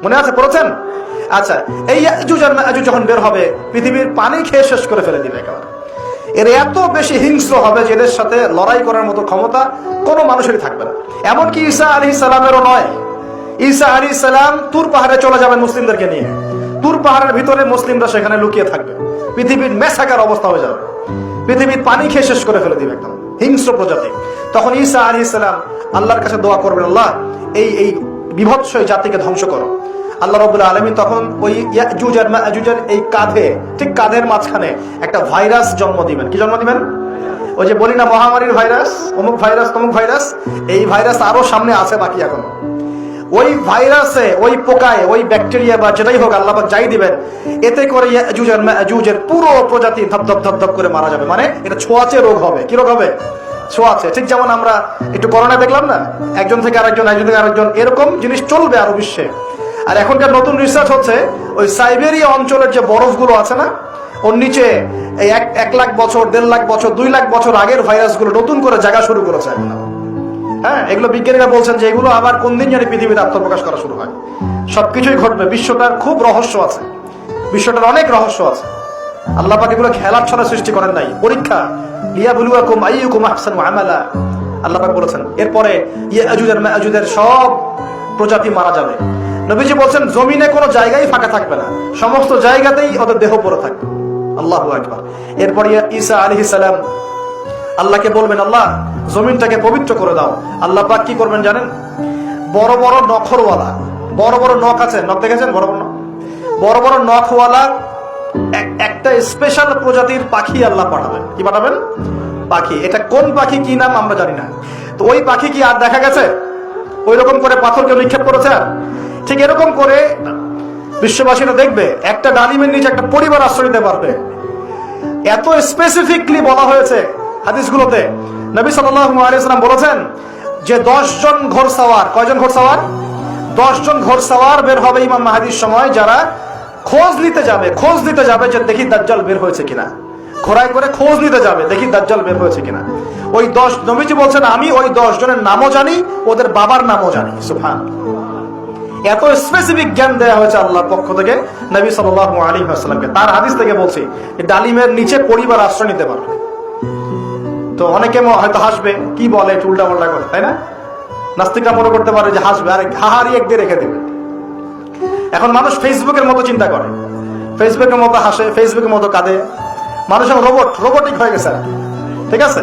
মনে আছে, পড়েছেন? আচ্ছা, এই ইয়াজুজ আর মাজুজ যখন বের হবে, পৃথিবীর পানি খেয়ে শেষ করে ফেলে দিবে একেবারে। এর এত বেশি হিংস্র হবে যে এদের সাথে লড়াই করার মতো ক্ষমতা কোনো মানুষেরই থাকবে না। এমনকি ঈসা আলাইহিস সালামেরও নয়। ঈসা আলাইহিস সালাম তুর পাহাড়ে চলে যাবেন মুসলিমদেরকে নিয়ে। তুর পাহাড়ের ভিতরে মুসলিমরা সেখানে লুকিয়ে থাকবে। পৃথিবীর মেসাকার অবস্থা হয়ে যাবে, পৃথিবীর পানি খেয়ে শেষ করে ফেলে দিবে একদম হিংস্র প্রজাতি। তখন ঈসা আলাইহিস সালাম আল্লাহর কাছে দোয়া করবেন, আল্লাহ এই বিভৎস জাতিকে ধ্বংস করো। আল্লাহ রাব্বুল আলামিন তখন ওই ইয়াজুজ আর মাজুজের এই কাঁধে, ঠিক কাঁধের মাঝখানে একটা ভাইরাস জন্ম দিবেন। কি জন্ম দিবেন? ওই যে বলি না মহামারীর ভাইরাস, অমুক ভাইরাস তমুক ভাইরাস, এই ভাইরাস আরো সামনে আছে বাকি এখনো। ওই ভাইরাসে, ওই পোকায়, ওই ব্যাকটেরিয়া বা যেটাই হোক আল্লাহ পাক যাই দিবেন, এতে করে ইয়াজুজ আর মাজুজের পুরো প্রজাতি ধপধপ ধপধপ করে মারা যাবে। মানে এটা ছোঁয়াচে রোগ হবে। কি রোগ হবে? ছোঁয়াচে। ঠিক যেমন আমরা একটু করোনা দেখলাম না, একজন থেকে আরেকজন, একজন থেকে আরেকজন, এরকম জিনিস চলবে আরো বিশ্বে। আর এখনকার নতুন রিসার্চ হচ্ছে ওই সাইবেরিয়া অঞ্চলের যে বরফগুলো আছে না, ওর নিচে এই 1 লাখ বছর, 1.5 লাখ বছর, 2 লাখ বছর আগের ভাইরাসগুলো নতুন করে জায়গা শুরু করেছে এখন। হ্যাঁ, এগুলো বিজ্ঞানীরা বলছেন যে এগুলো আবার কোন দিন জানি পৃথিবীতে আত্মপ্রকাশ করা শুরু হয়। সবকিছুই ঘটবে। বিশ্বটার খুব রহস্য আছে, বিশ্বটার অনেক রহস্য আছে। আল্লাহ পাক এগুলো খেলার ছলে সৃষ্টি করেন নাই, পরীক্ষা। লিয়াবলুয়াকুম আইয়ুকুম আহসানু আমালা, আল্লাহ পাক বলেছেন। এরপরে ইয়াজুজ আর মাজুজের সব প্রজাতি মারা যাবে। নবীজি বলছেন জমিনে কোনো জায়গায় ফাঁকা থাকবে না, সমস্ত জায়গাতেই ওদের দেহ পড়ে থাকবে। আল্লাহু আকবার। এরপর ঈসা আলাইহিস সালাম আল্লাহকে বলবেন, আল্লাহ জমিনটাকে পবিত্র করে দাও। আল্লাহ পাক কি করবেন জানেন? বড় বড় নখরওয়ালা, বড় বড় নখ আছে, নখ দেখেছেন? বড় বড় নখ, বড় বড় নখওয়ালা একটা স্পেশাল প্রজাতির পাখি আল্লাহ পাঠাবেন। কি পাঠাবেন? পাখি। এটা কোন পাখি, কি নাম আমরা জানি না। তো ওই পাখি কি আর দেখা গেছে? ওই রকম করে পাথরকে নিক্ষেপ করেছে? ঠিক এরকম করে বিশ্ববাসীরা দেখবে একটা ডালিমের নিচে একটা পরিবার আশ্রয় নিতে পারবে। এত স্পেসিফিকলি বলা হয়েছে হাদিসগুলোতে। নবী সাল্লাল্লাহু আলাইহি ওয়াসাল্লাম বলেছেন যে 10 জন ঘোড়সওয়ার, কয়জন ঘোড়সওয়ার? 10 জন ঘোড়সওয়ার বের হবে ইমাম মাহদির সময়, যারা খোঁজ নিতে যাবে যে দেখি দাজ্জাল বের হয়েছে কিনা। ঘোড়ায় করে খোঁজ নিতে যাবে, দেখি দাজ্জাল বের হয়েছে কিনা। ওই 10, নবীজি বলছেন আমি ওই 10 জনের নামও জানি, ওদের বাবার নামও জানি। সুবহানাল্লাহ। এত স্পেসিফিক জ্ঞান দেওয়া হয়েছে আল্লাহর পক্ষ থেকে নবী সাল্লাল্লাহু আলাইহি ওয়াসাল্লামকে। তার হাদিস থেকে বলছি ডালিমের নিচে পরিবার আশ্রয় নিতে পারবে। তো অনেকে হয়তো হাসবে, কি বলে, উল্টা পাল্টা করে, তাই না? নাস্তিকরা মনে করতে পারে যে হাসবে, আরে হাহারি এক দিয়ে রেখে দেবে। এখন মানুষ ফেসবুকের মতো চিন্তা করে, ফেসবুকের মতো হাসে, ফেসবুকের মতো কাঁদে। মানুষ এখন রোবটিক হয়ে গেছে, ঠিক আছে?